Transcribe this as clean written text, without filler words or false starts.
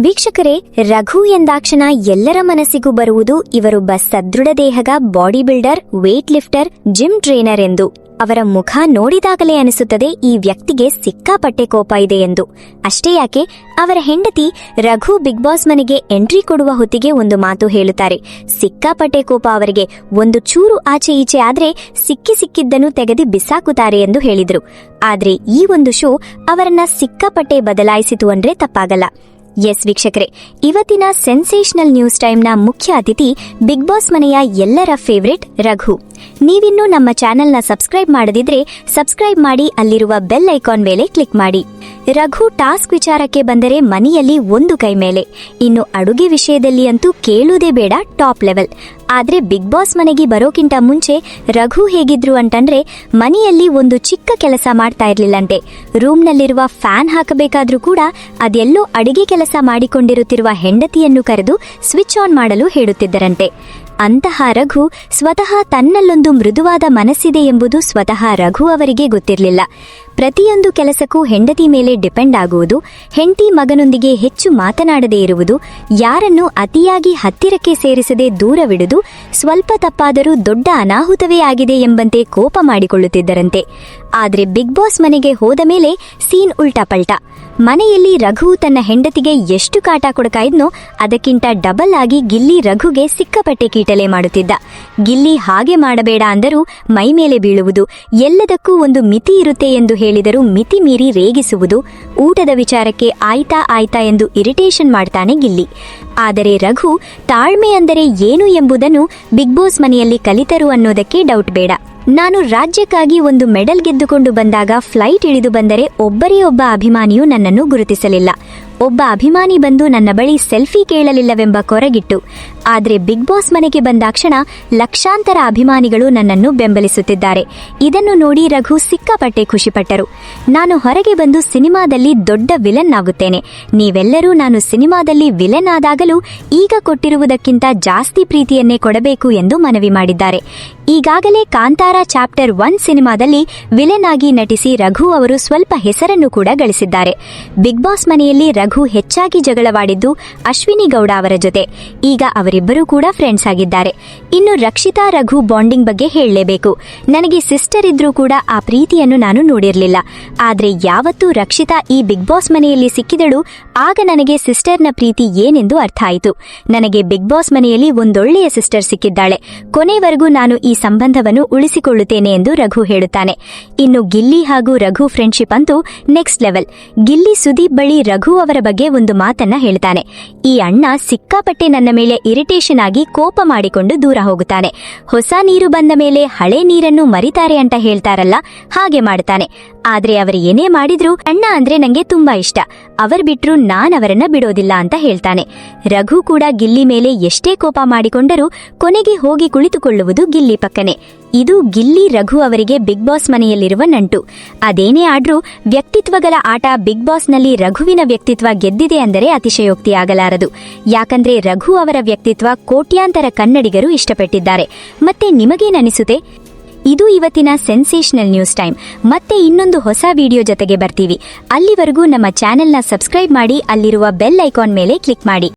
ವೀಕ್ಷಕರೇ, ರಘು ಎಂದಾಕ್ಷಣ ಎಲ್ಲರ ಮನಸ್ಸಿಗೂ ಬರುವುದು ಇವರು ಸದೃಢ ದೇಹದ body builder, wait lifter, gym trainer ಎಂದು. ಅವರ ಮುಖ ನೋಡಿದಾಗಲೇ ಅನಿಸುತ್ತದೆ ಈ ವ್ಯಕ್ತಿಗೆ ಸಿಕ್ಕಾಪಟ್ಟೆ ಕೋಪ ಇದೆ ಎಂದು. ಅಷ್ಟೇ ಯಾಕೆ, ಅವರ ಹೆಂಡತಿ ರಘು ಬಿಗ್ ಬಾಸ್ ಮನೆಗೆ ಎಂಟ್ರಿ ಕೊಡುವ ಹೊತ್ತಿಗೆ ಒಂದು ಮಾತು ಹೇಳುತ್ತಾರೆ. ಸಿಕ್ಕಾಪಟ್ಟೆ ಕೋಪ ಅವರಿಗೆ, ಒಂದು ಚೂರು ಆಚೆ ಈಚೆ ಆದ್ರೆ ಸಿಕ್ಕಿದ್ದನ್ನು ತೆಗೆದು ಬಿಸಾಕುತ್ತಾರೆ ಎಂದು ಹೇಳಿದ್ರು. ಆದ್ರೆ ಈ ಒಂದು ಶೋ ಅವರನ್ನ ಸಿಕ್ಕಾಪಟ್ಟೆ ಬದಲಾಯಿಸಿತು ಅಂದ್ರೆ ತಪ್ಪಾಗಲ್ಲ. ಎಸ್ ವೀಕ್ಷಕರೇ, ಇವತ್ತಿನ ಸೆನ್ಸೇಷನಲ್ ನ್ಯೂಸ್ ಟೈಮ್ನ ಮುಖ್ಯ ಅತಿಥಿ ಬಿಗ್ ಬಾಸ್ ಮನೆಯ ಎಲ್ಲರ ಫೇವರಿಟ್ ರಘು. ನೀವಿನ್ನೂ ನಮ್ಮ ಚಾನೆಲ್ನ ಸಬ್ಸ್ಕ್ರೈಬ್ ಮಾಡದಿದ್ರೆ ಸಬ್ಸ್ಕ್ರೈಬ್ ಮಾಡಿ, ಅಲ್ಲಿರುವ ಬೆಲ್ ಐಕಾನ್ ಮೇಲೆ ಕ್ಲಿಕ್ ಮಾಡಿ. ರಘು ಟಾಸ್ಕ್ ವಿಚಾರಕ್ಕೆ ಬಂದರೆ ಮನೆಯಲ್ಲಿ ಒಂದು ಕೈ ಮೇಲೆ, ಇನ್ನು ಅಡುಗೆ ವಿಷಯದಲ್ಲಿ ಅಂತೂ ಕೇಳುವುದೇ ಬೇಡ, ಟಾಪ್ ಲೆವೆಲ್. ಆದ್ರೆ ಬಿಗ್ ಬಾಸ್ ಮನೆಗೆ ಬರೋಕ್ಕಿಂತ ಮುಂಚೆ ರಘು ಹೇಗಿದ್ರು ಅಂತಂದ್ರೆ, ಮನೆಯಲ್ಲಿ ಒಂದು ಚಿಕ್ಕ ಕೆಲಸ ಮಾಡ್ತಾ ಇರ್ಲಿಲ್ಲಂತೆ. ರೂಮ್ನಲ್ಲಿರುವ ಫ್ಯಾನ್ ಹಾಕಬೇಕಾದ್ರೂ ಕೂಡ ಅದೆಲ್ಲೋ ಅಡಿಗೆ ಕೆಲಸ ಮಾಡಿಕೊಂಡಿರುತ್ತಿರುವ ಹೆಂಡತಿಯನ್ನು ಕರೆದು ಸ್ವಿಚ್ ಆನ್ ಮಾಡಲು ಹೇಳುತ್ತಿದ್ದರಂತೆ. ಅಂತಹ ರಘು ಸ್ವತಃ ತನ್ನಲ್ಲೊಂದು ಮೃದುವಾದ ಮನಸ್ಸಿದೆ ಎಂಬುದು ಸ್ವತಃ ರಘು ಅವರಿಗೆ ಗೊತ್ತಿರಲಿಲ್ಲ. ಪ್ರತಿಯೊಂದು ಕೆಲಸಕ್ಕೂ ಹೆಂಡತಿ ಮೇಲೆ ಡಿಪೆಂಡ್ ಆಗುವುದು, ಹೆಂಡತಿ ಮಗನೊಂದಿಗೆ ಹೆಚ್ಚು ಮಾತನಾಡದೇ ಇರುವುದು, ಯಾರನ್ನು ಅತಿಯಾಗಿ ಹತ್ತಿರಕ್ಕೆ ಸೇರಿಸದೆ ದೂರವಿಡುವುದು, ಸ್ವಲ್ಪ ತಪ್ಪಾದರೂ ದೊಡ್ಡ ಅನಾಹುತವೇ ಆಗಿದೆ ಎಂಬಂತೆ ಕೋಪ ಮಾಡಿಕೊಳ್ಳುತ್ತಿದ್ದರಂತೆ. ಆದರೆ ಬಿಗ್ ಬಾಸ್ ಮನೆಗೆ ಹೋದ ಮೇಲೆ ಸೀನ್ ಉಲ್ಟಾಪಲ್ಟಾ. ಮನೆಯಲ್ಲಿ ರಘು ತನ್ನ ಹೆಂಡತಿಗೆ ಎಷ್ಟು ಕಾಟ ಕೊಡಕಾಯಿದ್ನೋ ಅದಕ್ಕಿಂತ ಡಬಲ್ ಆಗಿ ಗಿಲ್ಲಿ ರಘುಗೆ ಸಿಕ್ಕಾಪಟ್ಟೆ ಕೀಟಲೆ ಮಾಡುತ್ತಿದ್ದ. ಗಿಲ್ಲಿ ಹಾಗೆ ಮಾಡಬೇಡ ಅಂದರೂ ಮೈ ಮೇಲೆ ಬೀಳುವುದು, ಎಲ್ಲದಕ್ಕೂ ಒಂದು ಮಿತಿ ಇರುತ್ತೆ ಎಂದು ಹೇಳಿದರೂ ಮಿತಿ ಮೀರಿ ರೇಗಿಸುವುದು, ಊಟದ ವಿಚಾರಕ್ಕೆ ಆಯ್ತಾ ಎಂದು ಇರಿಟೇಷನ್ ಮಾಡ್ತಾನೆ ಗಿಲ್ಲಿ. ಆದರೆ ರಘು ತಾಳ್ಮೆ ಅಂದರೆ ಏನು ಎಂಬುದನ್ನು ಬಿಗ್ ಬಾಸ್ ಮನೆಯಲ್ಲಿ ಕಲಿತರು ಅನ್ನೋದಕ್ಕೆ ಡೌಟ್ ಬೇಡ. ನಾನು ರಾಜ್ಯಕ್ಕಾಗಿ ಒಂದು ಮೆಡಲ್ ಗೆದ್ದುಕೊಂಡು ಬಂದಾಗ ಫ್ಲೈಟ್ ಇಳಿದು ಬಂದರೆ ಒಬ್ಬರೇ ಒಬ್ಬ ಅಭಿಮಾನಿಯು ನನ್ನನ್ನು ಗುರುತಿಸಲಿಲ್ಲ. ಒಬ್ಬ ಅಭಿಮಾನಿ ಬಂದು ನನ್ನ ಬಳಿ ಸೆಲ್ಫಿ ಕೇಳಲಿಲ್ಲವೆಂಬ ಕೊರಗಿಟ್ಟು. ಆದರೆ ಬಿಗ್ ಬಾಸ್ ಮನೆಗೆ ಬಂದಾಕ್ಷಣ ಲಕ್ಷಾಂತರ ಅಭಿಮಾನಿಗಳು ನನ್ನನ್ನು ಬೆಂಬಲಿಸುತ್ತಿದ್ದಾರೆ. ಇದನ್ನು ನೋಡಿ ರಘು ಸಿಕ್ಕಾಪಟ್ಟೆ ಖುಷಿಪಟ್ಟರು. ನಾನು ಹೊರಗೆ ಬಂದು ಸಿನಿಮಾದಲ್ಲಿ ದೊಡ್ಡ ವಿಲನ್ ಆಗುತ್ತೇನೆ. ನೀವೆಲ್ಲರೂ ನಾನು ಸಿನಿಮಾದಲ್ಲಿ ವಿಲನ್ ಆದಾಗಲೂ ಈಗ ಕೊಟ್ಟಿರುವುದಕ್ಕಿಂತ ಜಾಸ್ತಿ ಪ್ರೀತಿಯನ್ನೇ ಕೊಡಬೇಕು ಎಂದು ಮನವಿ ಮಾಡಿದ್ದಾರೆ. ಈಗಾಗಲೇ ಕಾಂತಾರ ಚಾಪ್ಟರ್ 1 ಸಿನಿಮಾದಲ್ಲಿ ವಿಲನ್ ಆಗಿ ನಟಿಸಿ ರಘು ಅವರು ಸ್ವಲ್ಪ ಹೆಸರನ್ನು ಕೂಡ ಗಳಿಸಿದ್ದಾರೆ. ಬಿಗ್ ಬಾಸ್ ಮನೆಯಲ್ಲಿ ರಘು ಹೆಚ್ಚಾಗಿ ಜಗಳವಾಡಿದ್ದು ಅಶ್ವಿನಿ ಗೌಡ ಅವರ ಜೊತೆ. ಈಗ ಅವರಿಬ್ಬರೂ ಕೂಡ ಫ್ರೆಂಡ್ಸ್ ಆಗಿದ್ದಾರೆ. ಇನ್ನು ರಕ್ಷಿತಾ ರಘು ಬಾಂಡಿಂಗ್ ಬಗ್ಗೆ ಹೇಳಲೇಬೇಕು. ನನಗೆ ಸಿಸ್ಟರ್ ಇದ್ರೂ ಕೂಡ ಆ ಪ್ರೀತಿಯನ್ನು ನಾನು ನೋಡಿರಲಿಲ್ಲ. ಆದ್ರೆ ಯಾವತ್ತೂ ರಕ್ಷಿತಾ ಈ ಬಿಗ್ ಬಾಸ್ ಮನೆಯಲ್ಲಿ ಸಿಕ್ಕಿದಳು, ಆಗ ನನಗೆ ಸಿಸ್ಟರ್ನ ಪ್ರೀತಿ ಏನೆಂದು ಅರ್ಥ ಆಯಿತು. ನನಗೆ ಬಿಗ್ ಬಾಸ್ ಮನೆಯಲ್ಲಿ ಒಂದೊಳ್ಳೆಯ ಸಿಸ್ಟರ್ ಸಿಕ್ಕಿದ್ದಾಳೆ. ಕೊನೆವರೆಗೂ ನಾನು ಈ ಸಂಬಂಧವನ್ನು ಉಳಿಸಿಕೊಳ್ಳುತ್ತೇನೆ ಎಂದು ರಘು ಹೇಳುತ್ತಾನೆ. ಇನ್ನು ಗಿಲ್ಲಿ ಹಾಗೂ ರಘು ಫ್ರೆಂಡ್ಶಿಪ್ ಅಂತೂ ನೆಕ್ಸ್ಟ್ ಲೆವೆಲ್. ಗಿಲ್ಲಿ ಸುದೀಪ್ ಬಳಿ ರಘು ಅವರ ಬಗ್ಗೆ ಒಂದು ಮಾತನ್ನ ಹೇಳ್ತಾನೆ. ಈ ಅಣ್ಣ ಸಿಕ್ಕಾಪಟ್ಟೆ ನನ್ನ ಮೇಲೆ ಇರಿಟೇಷನ್ ಆಗಿ ಕೋಪ ಮಾಡಿಕೊಂಡು ದೂರ ಹೋಗುತ್ತಾನೆ. ಹೊಸ ನೀರು ಬಂದ ಮೇಲೆ ಹಳೆ ನೀರನ್ನು ಮರಿತಾರೆ ಅಂತ ಹೇಳ್ತಾರಲ್ಲ, ಹಾಗೆ ಮಾಡ್ತಾನೆ. ಆದ್ರೆ ಅವರು ಏನೇ ಮಾಡಿದ್ರು ಅಣ್ಣ ಅಂದ್ರೆ ನಂಗೆ ತುಂಬಾ ಇಷ್ಟ. ಅವರು ಬಿಟ್ರು ನಾನವರನ್ನ ಬಿಡೋದಿಲ್ಲ ಅಂತ ಹೇಳ್ತಾನೆ. ರಘು ಕೂಡ ಗಿಲ್ಲಿ ಮೇಲೆ ಎಷ್ಟೇ ಕೋಪ ಮಾಡಿಕೊಂಡರೂ ಕೊನೆಗೆ ಹೋಗಿ ಕುಳಿತುಕೊಳ್ಳುವುದು ಗಿಲ್ಲಿ ಪಕ್ಕನೆ. ಇದು ಗಿಲ್ಲಿ ರಘು ಅವರಿಗೆ ಬಿಗ್ ಬಾಸ್ ಮನೆಯಲ್ಲಿರುವ ನಂಟು. ಅದೇನೇ ಆದ್ರೂ ವ್ಯಕ್ತಿತ್ವಗಳ ಆಟ ಬಿಗ್ ಬಾಸ್ನಲ್ಲಿ ರಘುವಿನ ವ್ಯಕ್ತಿತ್ವ ಗೆದ್ದಿದೆ ಅಂದರೆ ಅತಿಶಯೋಕ್ತಿಯಾಗಲಾರದು. ಯಾಕಂದ್ರೆ ರಘು ಅವರ ವ್ಯಕ್ತಿತ್ವ ಕೋಟ್ಯಾಂತರ ಕನ್ನಡಿಗರು ಇಷ್ಟಪಟ್ಟಿದ್ದಾರೆ. ಮತ್ತೆ ನಿಮಗೇನನಿಸುತ್ತೆ? ಇದು ಇವತ್ತಿನ ಸೆನ್ಸೇಷನಲ್ ನ್ಯೂಸ್ ಟೈಮ್. ಮತ್ತೆ ಇನ್ನೊಂದು ಹೊಸ ವಿಡಿಯೋ ಜೊತೆಗೆ ಬರ್ತೀವಿ. ಅಲ್ಲಿವರೆಗೂ ನಮ್ಮ ಚಾನೆಲ್ನ ಸಬ್ಸ್ಕ್ರೈಬ್ ಮಾಡಿ, ಅಲ್ಲಿರುವ ಬೆಲ್ ಐಕಾನ್ ಮೇಲೆ ಕ್ಲಿಕ್ ಮಾಡಿ.